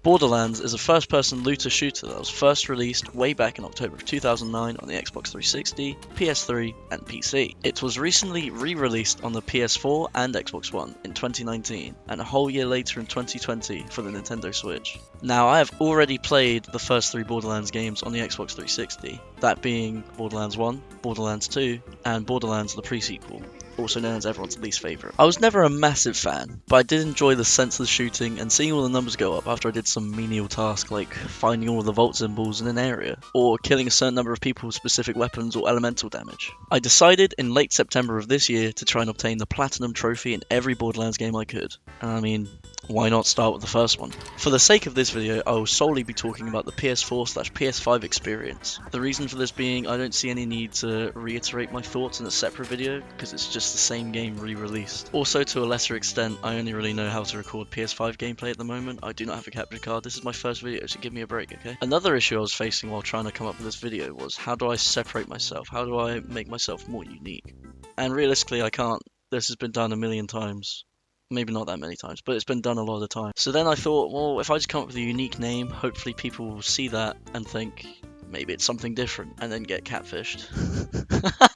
Borderlands is a first-person looter shooter that was first released way back in October of 2009 on the Xbox 360, PS3, and PC. It was recently re-released on the PS4 and Xbox One in 2019, and a whole year later in 2020 for the Nintendo Switch. Now, I have already played the first 3 Borderlands games on the Xbox 360, that being Borderlands 1, Borderlands 2, and Borderlands the pre-sequel, also known as everyone's least favourite. I was never a massive fan, but I did enjoy the senseless shooting and seeing all the numbers go up after I did some menial task like finding all of the vault symbols in an area, or killing a certain number of people with specific weapons or elemental damage. I decided in late September of this year to try and obtain the Platinum trophy in every Borderlands game I could, and I mean, why not start with the first one? For the sake of this video, I will solely be talking about the PS4/PS5 experience. The reason for this being, I don't see any need to reiterate my thoughts in a separate video, because it's just the same game re-released. Also, to a lesser extent, I only really know how to record PS5 gameplay at the moment. I do not have a capture card. This is my first video, so give me a break, okay? Another issue I was facing while trying to come up with this video was, how do I separate myself? How do I make myself more unique? And realistically, I can't. This has been done a million times. Maybe not that many times, but it's been done a lot of the time. So then I thought, well, if I just come up with a unique name, hopefully people will see that and think maybe it's something different, and then get catfished.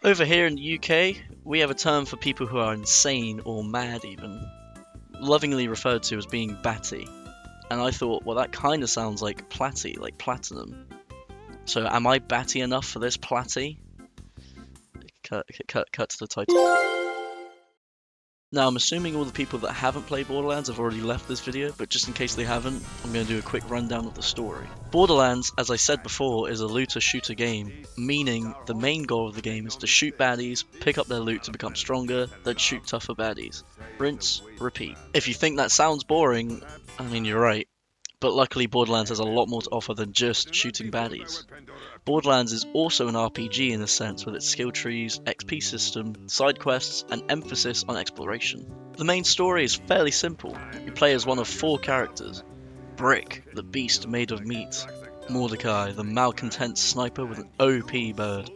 Over here in the UK, we have a term for people who are insane or mad even, lovingly referred to as being Batty. And I thought, well, that kind of sounds like Platty, like platinum. So am I batty enough for this Platty? Cut to the title. Now, I'm assuming all the people that haven't played Borderlands have already left this video, but just in case they haven't, I'm going to do a quick rundown of the story. Borderlands, as I said before, is a looter-shooter game, meaning the main goal of the game is to shoot baddies, pick up their loot to become stronger, then shoot tougher baddies. Rinse, repeat. If you think that sounds boring, I mean, you're right. But luckily Borderlands has a lot more to offer than just shooting baddies. Borderlands is also an RPG in a sense, with its skill trees, XP system, side quests, and emphasis on exploration. The main story is fairly simple. You play as one of 4 characters. Brick, the beast made of meat. Mordecai, the malcontent sniper with an OP bird.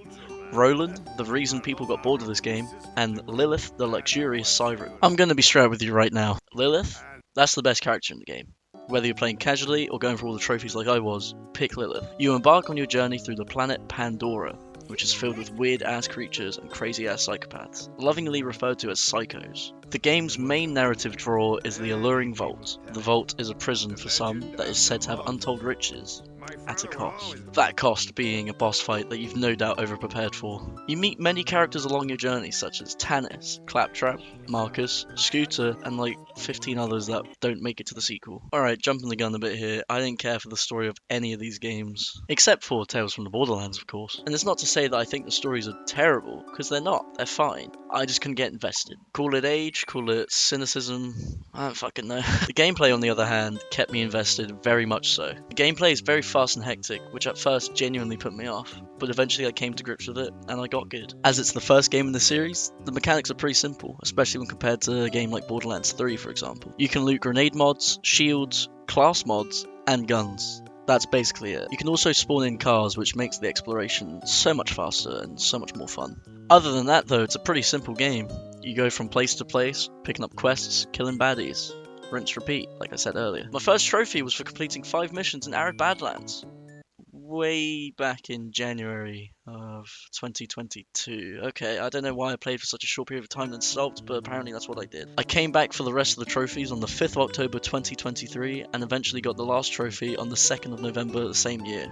Roland, the reason people got bored of this game. And Lilith, the luxurious siren. I'm gonna be straight with you right now. Lilith, that's the best character in the game. Whether you're playing casually or going for all the trophies like I was, pick Lilith. You embark on your journey through the planet Pandora, which is filled with weird-ass creatures and crazy-ass psychopaths, lovingly referred to as psychos. The game's main narrative draw is the alluring vault. The vault is a prison for some that is said to have untold riches, at a cost. That cost being a boss fight that you've no doubt over-prepared for. You meet many characters along your journey, such as Tannis, Claptrap, Marcus, Scooter, and like 15 others that don't make it to the sequel. Alright, jumping the gun a bit here, I didn't care for the story of any of these games, except for Tales from the Borderlands, of course. And it's not to say that I think the stories are terrible, because they're not, they're fine. I just couldn't get invested. Call it age, call it cynicism, I don't fucking know. The gameplay, on the other hand, kept me invested very much so. The gameplay is very fast and hectic, which at first genuinely put me off, but eventually I came to grips with it, and I got good. As it's the first game in the series, the mechanics are pretty simple, especially when compared to a game like Borderlands 3, for example. You can loot grenade mods, shields, class mods, and guns. That's basically it. You can also spawn in cars, which makes the exploration so much faster and so much more fun. Other than that though, it's a pretty simple game. You go from place to place, picking up quests, killing baddies. Rinse, repeat, like I said earlier. My first trophy was for completing 5 missions in Arid Badlands. Way back in January of 2022. Okay, I don't know why I played for such a short period of time and stopped, but apparently that's what I did. I came back for the rest of the trophies on the 5th of October 2023 and eventually got the last trophy on the 2nd of November the same year.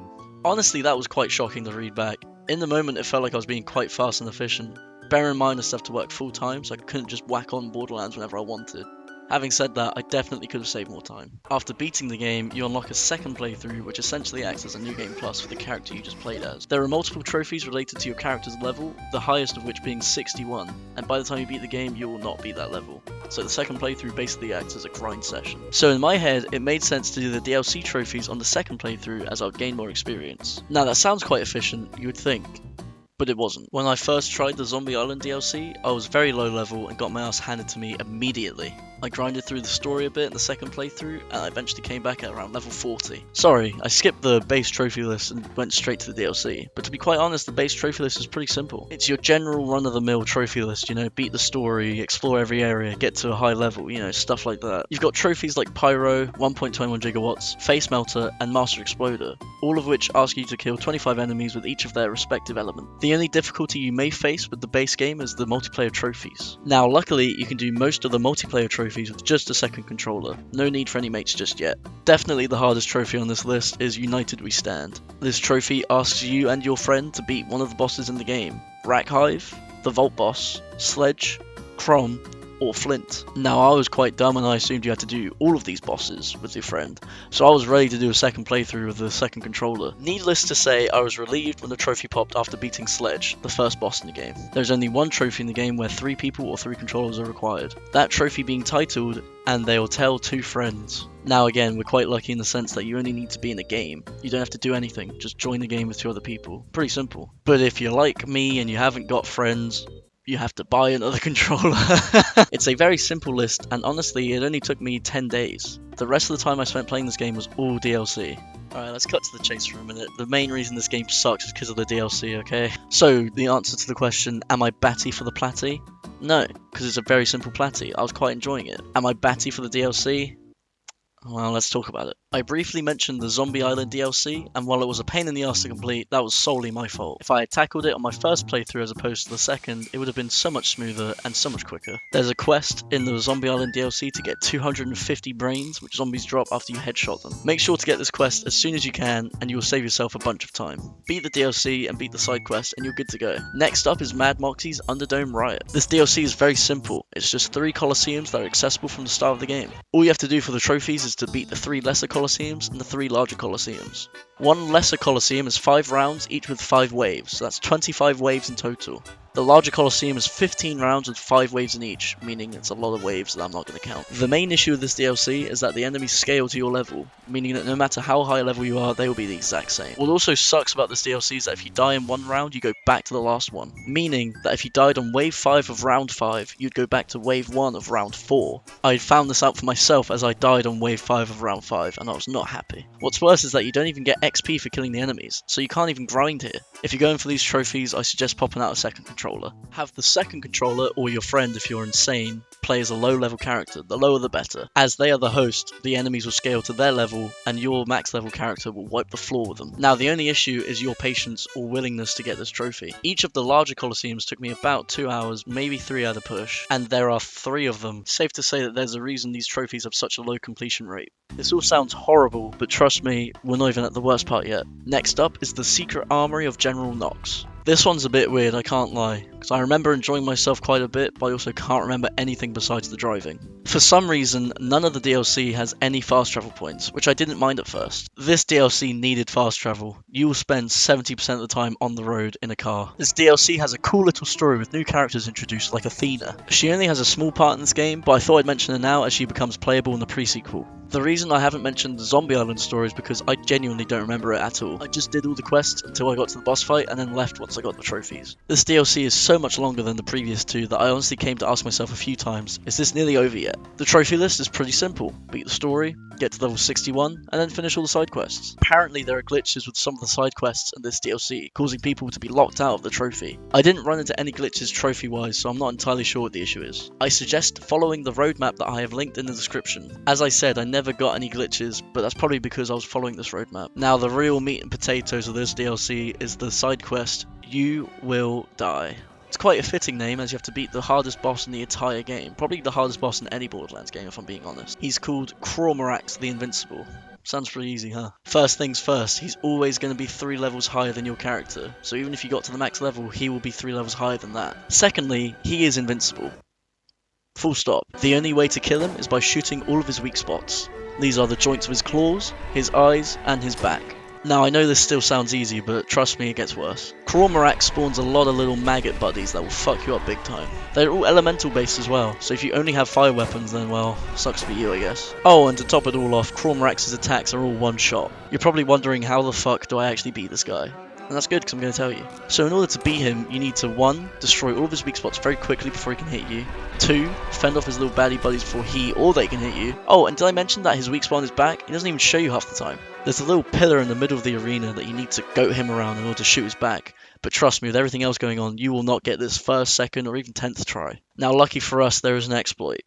Honestly, that was quite shocking to read back. In the moment it felt like I was being quite fast and efficient. Bear in mind I still have to work full time, so I couldn't just whack on Borderlands whenever I wanted. Having said that, I definitely could have saved more time. After beating the game, you unlock a second playthrough, which essentially acts as a new game plus for the character you just played as. There are multiple trophies related to your character's level, the highest of which being 61, and by the time you beat the game, you will not beat that level. So the second playthrough basically acts as a grind session. So in my head, it made sense to do the DLC trophies on the second playthrough as I would gain more experience. Now that sounds quite efficient, you would think, but it wasn't. When I first tried the Zombie Island DLC, I was very low level and got my ass handed to me immediately. I grinded through the story a bit in the second playthrough, and I eventually came back at around level 40. Sorry, I skipped the base trophy list and went straight to the DLC, but to be quite honest, the base trophy list is pretty simple. It's your general run-of-the-mill trophy list, you know, beat the story, explore every area, get to a high level, you know, stuff like that. You've got trophies like Pyro, 1.21 gigawatts, Face Melter, and Master Exploder, all of which ask you to kill 25 enemies with each of their respective elements. The only difficulty you may face with the base game is the multiplayer trophies. Now, luckily, you can do most of the multiplayer trophies with just a second controller. No need for any mates just yet. Definitely the hardest trophy on this list is United We Stand. This trophy asks you and your friend to beat one of the bosses in the game. Rackhive, the Vault Boss, Sledge, Crom, or Flint. Now, I was quite dumb and I assumed you had to do all of these bosses with your friend, so I was ready to do a second playthrough with the second controller. Needless to say, I was relieved when the trophy popped after beating Sledge, the first boss in the game. There's only one trophy in the game where 3 people or 3 controllers are required. That trophy being titled, "And They'll Tell 2 Friends." Now again, we're quite lucky in the sense that you only need to be in a game. You don't have to do anything, just join the game with 2 other people. Pretty simple. But if you're like me and you haven't got friends, you have to buy another controller. It's a very simple list, and honestly, it only took me 10 days. The rest of the time I spent playing this game was all DLC. Alright, let's cut to the chase for a minute. The main reason this game sucks is because of the DLC, okay? So, the answer to the question, am I Batty for the Platty? No, because it's a very simple Platty. I was quite enjoying it. Am I Batty for the DLC? Well, let's talk about it. I briefly mentioned the Zombie Island DLC, and while it was a pain in the ass to complete, that was solely my fault. If I had tackled it on my first playthrough as opposed to the second, it would have been so much smoother and so much quicker. There's a quest in the Zombie Island DLC to get 250 brains, which zombies drop after you headshot them. Make sure to get this quest as soon as you can, and you will save yourself a bunch of time. Beat the DLC and beat the side quest, and you're good to go. Next up is Mad Moxie's Underdome Riot. This DLC is very simple. It's just 3 Colosseums that are accessible from the start of the game. All you have to do for the trophies is to beat the 3 lesser Colosseums and the 3 larger Colosseums. One lesser Colosseum is 5 rounds, each with 5 waves, so that's 25 waves in total. The larger Colosseum is 15 rounds with 5 waves in each, meaning it's a lot of waves that I'm not going to count. The main issue with this DLC is that the enemies scale to your level, meaning that no matter how high level you are, they will be the exact same. What also sucks about this DLC is that if you die in one round, you go back to the last one, meaning that if you died on wave 5 of round 5, you'd go back to wave 1 of round 4. I found this out for myself as I died on wave 5 of round 5, and I was not happy. What's worse is that you don't even get XP for killing the enemies, so you can't even grind here. If you're going for these trophies, I suggest popping out a second controller. Have the second controller, or your friend if you're insane, play as a low level character. The lower the better. As they are the host, the enemies will scale to their level, and your max level character will wipe the floor with them. Now, the only issue is your patience or willingness to get this trophy. Each of the larger Colosseums took me about 2 hours, maybe 3 at a push, and there are 3 of them. Safe to say that there's a reason these trophies have such a low completion rate. This all sounds horrible, but trust me, we're not even at the worst part yet. Next up is the Secret Armory of General Knox. This one's a bit weird, I can't lie, because I remember enjoying myself quite a bit, but I also can't remember anything besides the driving. For some reason, none of the DLC has any fast travel points, which I didn't mind at first. This DLC needed fast travel. You will spend 70% of the time on the road in a car. This DLC has a cool little story with new characters introduced like Athena. She only has a small part in this game, but I thought I'd mention her now as she becomes playable in the pre-sequel. The reason I haven't mentioned the Zombie Island story is because I genuinely don't remember it at all. I just did all the quests until I got to the boss fight and then left once I got the trophies. This DLC is so much longer than the previous 2 that I honestly came to ask myself a few times, is this nearly over yet? The trophy list is pretty simple. Beat the story, get to level 61, and then finish all the side quests. Apparently there are glitches with some of the side quests in this DLC, causing people to be locked out of the trophy. I didn't run into any glitches trophy-wise, so I'm not entirely sure what the issue is. I suggest following the roadmap that I have linked in the description. As I said, I never got any glitches, but that's probably because I was following this roadmap. Now, the real meat and potatoes of this DLC is the side quest, You Will Die. It's quite a fitting name as you have to beat the hardest boss in the entire game. Probably the hardest boss in any Borderlands game if I'm being honest. He's called Cormorax the Invincible. Sounds pretty easy, huh? First things first, he's always going to be 3 levels higher than your character. So even if you got to the max level, he will be 3 levels higher than that. Secondly, he is invincible. Full stop. The only way to kill him is by shooting all of his weak spots. These are the joints of his claws, his eyes, and his back. Now, I know this still sounds easy, but trust me, it gets worse. Cormorax spawns a lot of little maggot buddies that will fuck you up big time. They're all elemental based as well, so if you only have fire weapons, then well, sucks for you I guess. Oh, and to top it all off, Cormorax's attacks are all one shot. You're probably wondering how the fuck do I actually beat this guy? And that's good because I'm going to tell you. So in order to beat him, you need to 1. Destroy all of his weak spots very quickly before he can hit you. 2. Fend off his little baddie buddies before he or they can hit you. Oh, and did I mention that his weak spot on his back? He doesn't even show you half the time. There's a little pillar in the middle of the arena that you need to goat him around in order to shoot his back. But trust me, with everything else going on, you will not get this first, second, or even 10th try. Now, lucky for us, there is an exploit.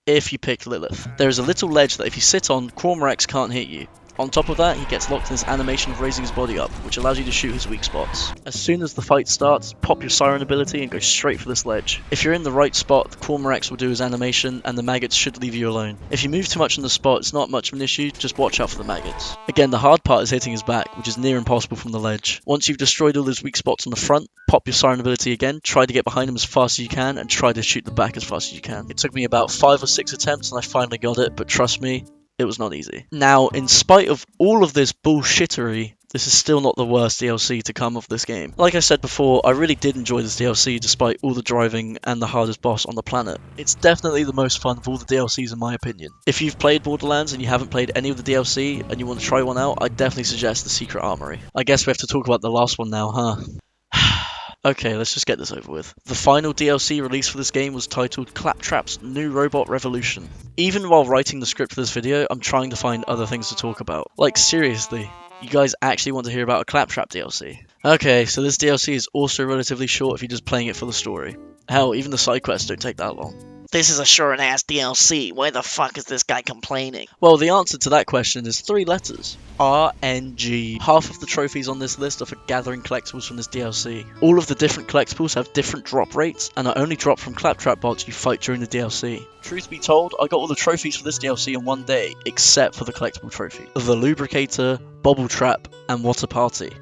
If you pick Lilith. There is a little ledge that if you sit on, Cormorax can't hit you. On top of that, he gets locked in his animation of raising his body up, which allows you to shoot his weak spots. As soon as the fight starts, pop your siren ability and go straight for this ledge. If you're in the right spot, the Cormorax will do his animation and the maggots should leave you alone. If you move too much on the spot, it's not much of an issue, just watch out for the maggots. Again, the hard part is hitting his back, which is near impossible from the ledge. Once you've destroyed all his weak spots on the front, pop your siren ability again, try to get behind him as fast as you can, and try to shoot the back as fast as you can. It took me about 5 or 6 attempts and I finally got it, but trust me, it was not easy. Now, in spite of all of this bullshittery, this is still not the worst DLC to come of this game. Like I said before, I really did enjoy this DLC despite all the driving and the hardest boss on the planet. It's definitely the most fun of all the DLCs in my opinion. If you've played Borderlands and you haven't played any of the DLC and you want to try one out, I definitely suggest the Secret Armory. I guess we have to talk about the last one now, huh? Okay, let's just get this over with. The final DLC released for this game was titled Claptrap's New Robot Revolution. Even while writing the script for this video, I'm trying to find other things to talk about. Like, seriously, you guys actually want to hear about a Claptrap DLC? Okay, so this DLC is also relatively short if you're just playing it for the story. Hell, even the side quests don't take that long. This is a short-ass DLC. Why the fuck is this guy complaining? Well, the answer to that question is 3 letters. RNG. Half of the trophies on this list are for gathering collectibles from this DLC. All of the different collectibles have different drop rates, and are only dropped from Claptrap bots you fight during the DLC. Truth be told, I got all the trophies for this DLC in one day, except for the collectible trophy. The Lubricator, Bubble Trap, and What a Party.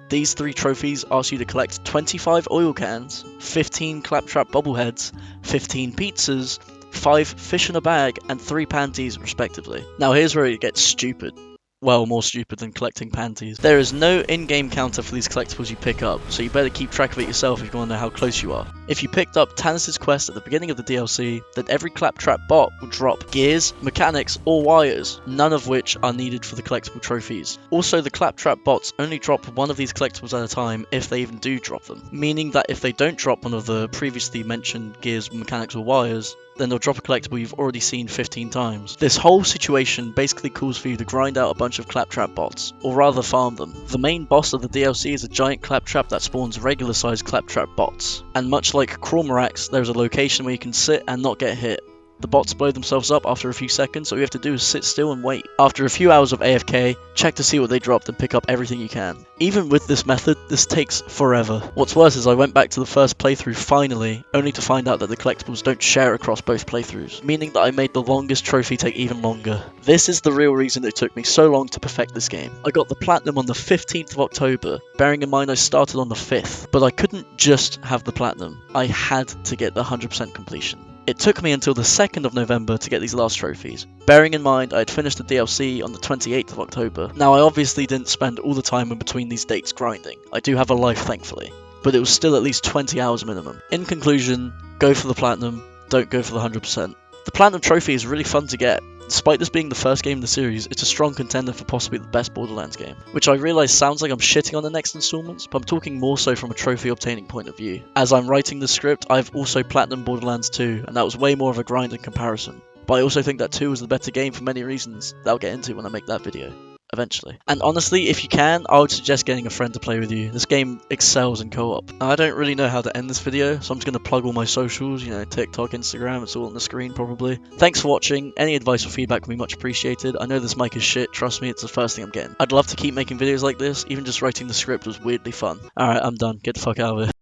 These 3 trophies ask you to collect 25 oil cans, 15 Claptrap bobbleheads, 15 pizzas, 5 fish in a bag, and 3 panties respectively. Now here's where it gets stupid. Well, more stupid than collecting panties. There is no in-game counter for these collectibles you pick up, so you better keep track of it yourself if you want to know how close you are. If you picked up Tannis' quest at the beginning of the DLC, then every Claptrap bot will drop gears, mechanics, or wires, none of which are needed for the collectible trophies. Also, the Claptrap bots only drop one of these collectibles at a time if they even do drop them, meaning that if they don't drop one of the previously mentioned gears, mechanics, or wires, then they'll drop a collectible you've already seen 15 times. This whole situation basically calls for you to grind out a bunch of Claptrap bots, or rather farm them. The main boss of the DLC is a giant Claptrap that spawns regular sized Claptrap bots, and much like Cormorax, there's a location where you can sit and not get hit. The bots blow themselves up after a few seconds, so all you have to do is sit still and wait. After a few hours of AFK, check to see what they dropped and pick up everything you can. Even with this method, this takes forever. What's worse is I went back to the first playthrough finally, only to find out that the collectibles don't share across both playthroughs, meaning that I made the longest trophy take even longer. This is the real reason it took me so long to perfect this game. I got the platinum on the 15th of October, bearing in mind I started on the 5th, but I couldn't just have the platinum. I had to get the 100% completion. It took me until the 2nd of November to get these last trophies, bearing in mind I had finished the DLC on the 28th of October. Now I obviously didn't spend all the time in between these dates grinding, I do have a life thankfully, but it was still at least 20 hours minimum. In conclusion, go for the platinum, don't go for the 100%. The platinum trophy is really fun to get. Despite this being the first game in the series, it's a strong contender for possibly the best Borderlands game, which I realise sounds like I'm shitting on the next installments, but I'm talking more so from a trophy obtaining point of view. As I'm writing the script, I've also platinum Borderlands 2, and that was way more of a grind in comparison. But I also think that 2 was the better game for many reasons that I'll get into when I make that video. Eventually. And honestly, if you can, I would suggest getting a friend to play with you. This game excels in co-op. I don't really know how to end this video, so I'm just going to plug all my socials, you know, TikTok, Instagram, it's all on the screen probably. Thanks for watching. Any advice or feedback would be much appreciated. I know this mic is shit, trust me, it's the first thing I'm getting. I'd love to keep making videos like this, even just writing the script was weirdly fun. Alright, I'm done. Get the fuck out of here.